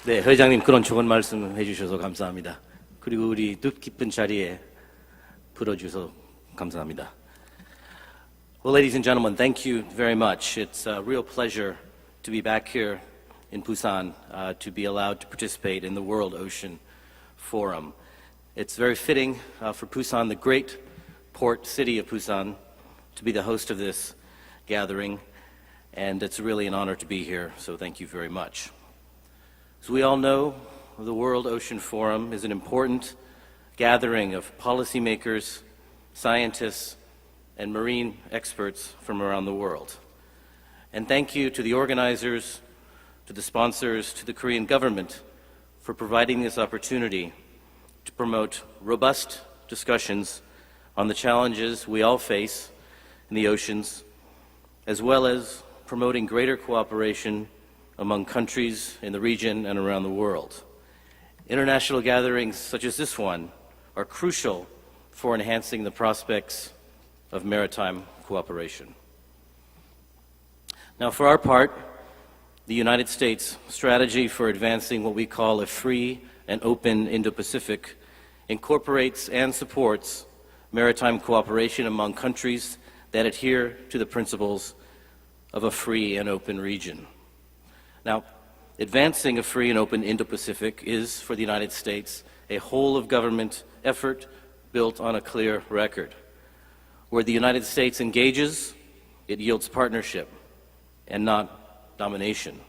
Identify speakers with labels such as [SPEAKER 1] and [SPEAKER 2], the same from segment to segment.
[SPEAKER 1] 네, 회장님 그런 좋은 말씀 해주셔서 감사합니다. 그리고 우리 뜻깊은 자리에 불러주셔서 감사합니다. Well, ladies and gentlemen, thank you very much. It's a real pleasure to be back here in Busan, to be allowed to participate in the World Ocean Forum. It's very fitting for Busan, the great port city of Busan, to be the host of this gathering, and it's really an honor to be here, so thank you very much. As we all know, the World Ocean Forum is an important gathering of policymakers, scientists, and marine experts from around the world. And thank you to the organizers, to the sponsors, to the Korean government for providing this opportunity to promote robust discussions on the challenges we all face in the oceans, as well as promoting greater cooperation among countries in the region and around the world. International gatherings such as this one are crucial for enhancing the prospects of maritime cooperation. Now, for our part, the United States strategy for advancing what we call a free and open Indo-Pacific incorporates and supports maritime cooperation among countries that adhere to the principles of a free and open region. Now, advancing a free and open Indo-Pacific is, for the United States, a whole-of-government effort built on a clear record. Where the United States engages, it yields partnership and not domination.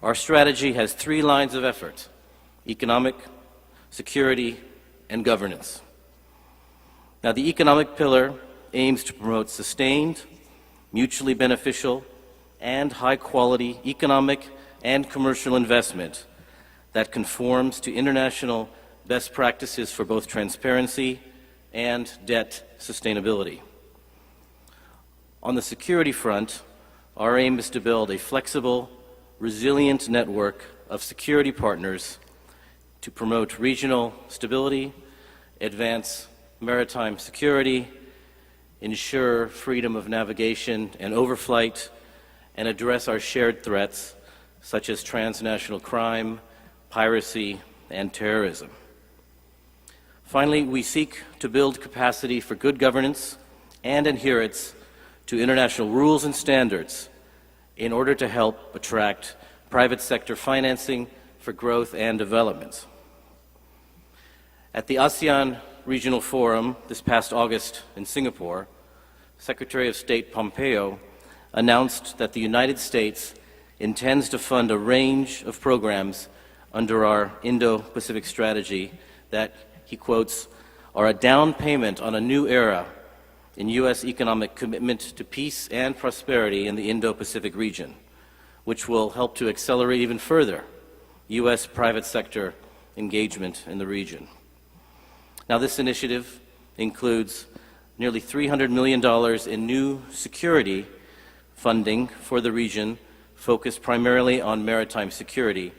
[SPEAKER 1] Our strategy has three lines of effort: economic, security, and governance. Now, the economic pillar aims to promote sustained, mutually beneficial, and high-quality economic and commercial investment that conforms to international best practices for both transparency and debt sustainability. On the security front, our aim is to build a flexible, resilient network of security partners to promote regional stability, advance maritime security, ensure freedom of navigation and overflight, and address our shared threats such as transnational crime, piracy, and terrorism. Finally, we seek to build capacity for good governance and adherence to international rules and standards in order to help attract private sector financing for growth and development. At the ASEAN Regional Forum this past August in Singapore, Secretary of State Pompeo announced that the United States intends to fund a range of programs under our Indo-Pacific strategy that, he quotes, are a down payment on a new era in U.S. economic commitment to peace and prosperity in the Indo-Pacific region, which will help to accelerate even further U.S. private sector engagement in the region. Now, this initiative includes nearly $300 million in new security funding for the region focused primarily on maritime security,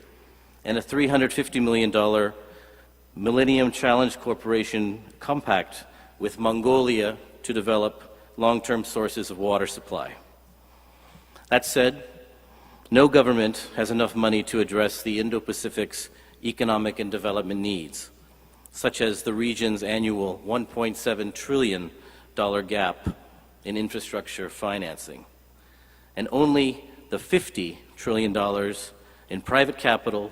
[SPEAKER 1] and a $350 million Millennium Challenge Corporation compact with Mongolia to develop long-term sources of water supply. That said, no government has enough money to address the Indo-Pacific's economic and development needs, such as the region's annual $1.7 trillion gap in infrastructure financing, and only the $50 trillion in private capital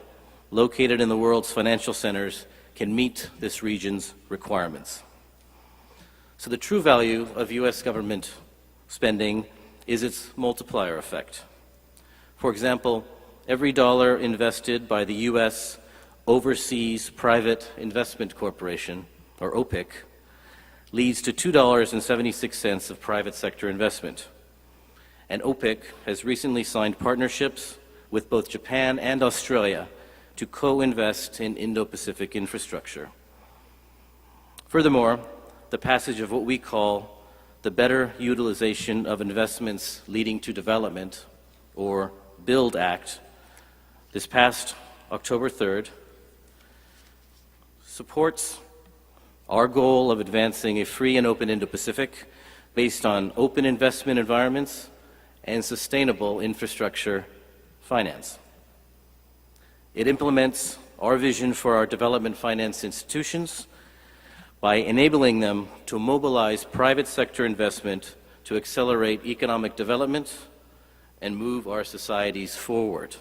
[SPEAKER 1] located in the world's financial centers can meet this region's requirements. So the true value of U.S. government spending is its multiplier effect. For example, every dollar invested by the U.S. Overseas Private Investment Corporation, or OPIC, leads to $2.76 of private sector investment. And OPIC has recently signed partnerships with both Japan and Australia to co-invest in Indo-Pacific infrastructure. Furthermore, the passage of what we call the Better Utilization of Investments Leading to Development, or BUILD Act, this past October 3rd, supports our goal of advancing a free and open Indo-Pacific based on open investment environments and sustainable infrastructure finance. It implements our vision for our development finance institutions by enabling them to mobilize private sector investment to accelerate economic development and move our societies forward.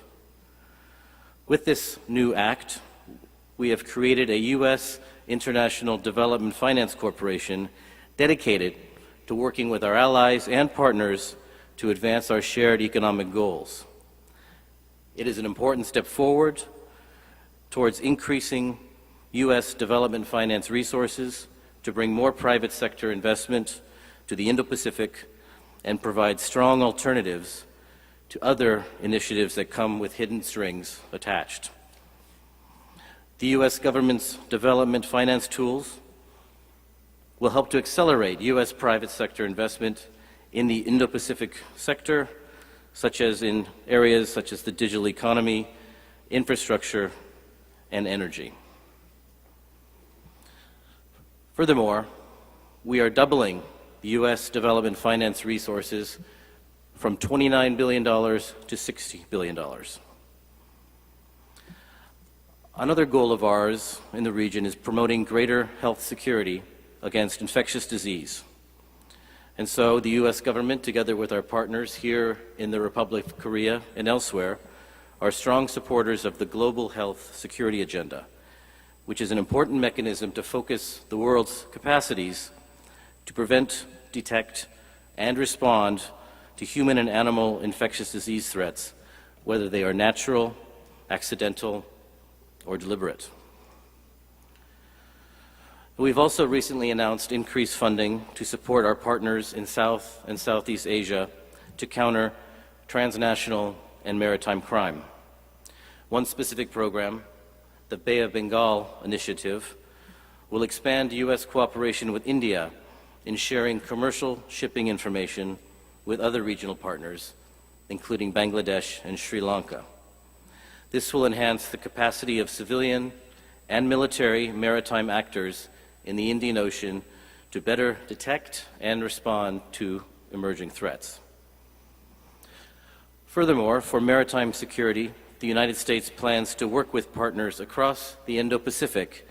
[SPEAKER 1] With this new act, we have created a U.S. International Development Finance Corporation dedicated to working with our allies and partners to advance our shared economic goals. It is an important step forward towards increasing U.S. development finance resources to bring more private sector investment to the Indo-Pacific and provide strong alternatives to other initiatives that come with hidden strings attached. The U.S. government's development finance tools will help to accelerate U.S. private sector investment in the Indo-Pacific sector, such as in areas such as the digital economy, infrastructure, and energy. Furthermore, we are doubling the U.S. development finance resources from $29 billion to $60 billion. Another goal of ours in the region is promoting greater health security against infectious disease. And so the U.S. government, together with our partners here in the Republic of Korea and elsewhere, are strong supporters of the Global Health Security Agenda, which is an important mechanism to focus the world's capacities to prevent, detect, and respond to human and animal infectious disease threats, whether they are natural, accidental, or deliberate. We've also recently announced increased funding to support our partners in South and Southeast Asia to counter transnational and maritime crime. One specific program, the Bay of Bengal Initiative, will expand U.S. cooperation with India in sharing commercial shipping information with other regional partners, including Bangladesh and Sri Lanka. This will enhance the capacity of civilian and military maritime actors in the Indian Ocean to better detect and respond to emerging threats. Furthermore, for maritime security, the United States plans to work with partners across the Indo-Pacific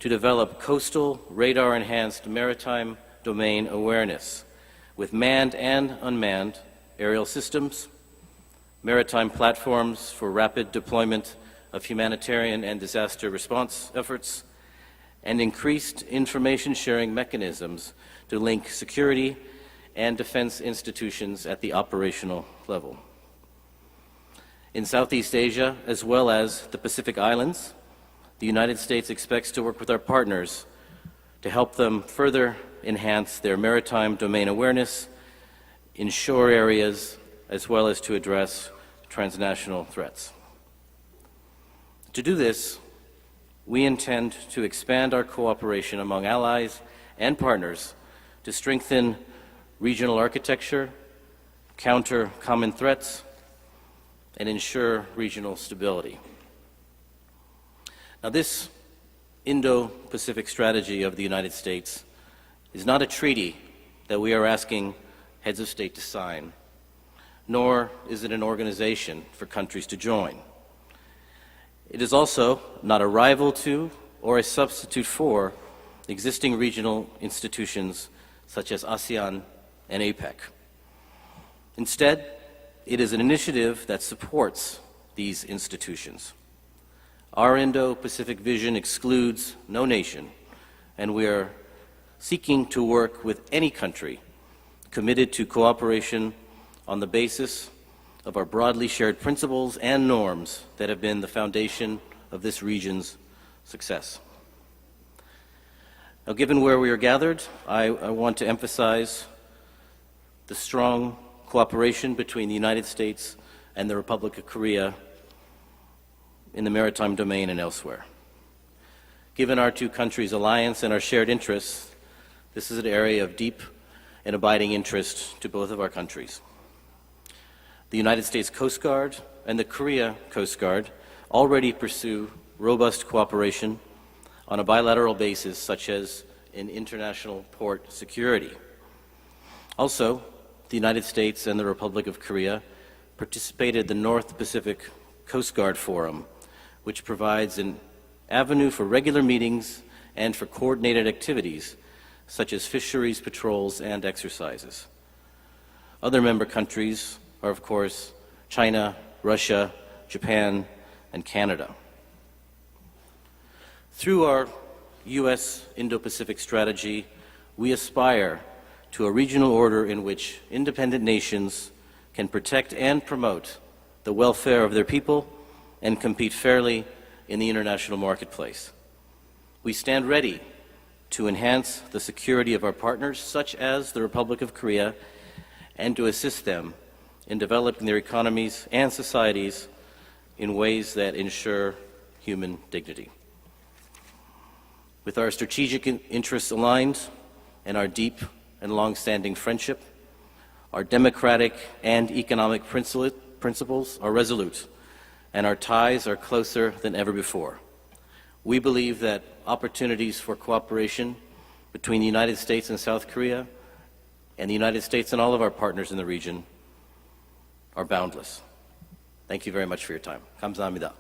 [SPEAKER 1] to develop coastal radar-enhanced maritime domain awareness with manned and unmanned aerial systems, maritime platforms for rapid deployment of humanitarian and disaster response efforts, and increased information sharing mechanisms to link security and defense institutions at the operational level. In Southeast Asia, as well as the Pacific Islands, the United States expects to work with our partners to help them further enhance their maritime domain awareness in shore areas, as well as to address transnational threats. To do this, we intend to expand our cooperation among allies and partners to strengthen regional architecture, counter common threats, and ensure regional stability. Now, this Indo-Pacific strategy of the United States is not a treaty that we are asking heads of state to sign, nor is it an organization for countries to join. It is also not a rival to or a substitute for existing regional institutions such as ASEAN and APEC. Instead, it is an initiative that supports these institutions. Our Indo-Pacific vision excludes no nation, and we are seeking to work with any country committed to cooperation on the basis of our broadly shared principles and norms that have been the foundation of this region's success. Now, given where we are gathered, I want to emphasize the strong cooperation between the United States and the Republic of Korea in the maritime domain and elsewhere. Given our two countries' alliance and our shared interests, this is an area of deep and abiding interest to both of our countries. The United States Coast Guard and the Korea Coast Guard already pursue robust cooperation on a bilateral basis, such as in international port security. Also, the United States and the Republic of Korea participated in the North Pacific Coast Guard Forum, which provides an avenue for regular meetings and for coordinated activities, such as fisheries patrols and exercises. Other member countries are, of course, China, Russia, Japan, and Canada. Through our U.S. Indo-Pacific strategy, we aspire to a regional order in which independent nations can protect and promote the welfare of their people and compete fairly in the international marketplace. We stand ready to enhance the security of our partners, such as the Republic of Korea, and to assist them in developing their economies and societies in ways that ensure human dignity. With our strategic interests aligned and our deep and long-standing friendship, our democratic and economic principles are resolute, and our ties are closer than ever before. We believe that opportunities for cooperation between the United States and South Korea, and the United States and all of our partners in the region, are boundless. Thank you very much for your time. 감사합니다.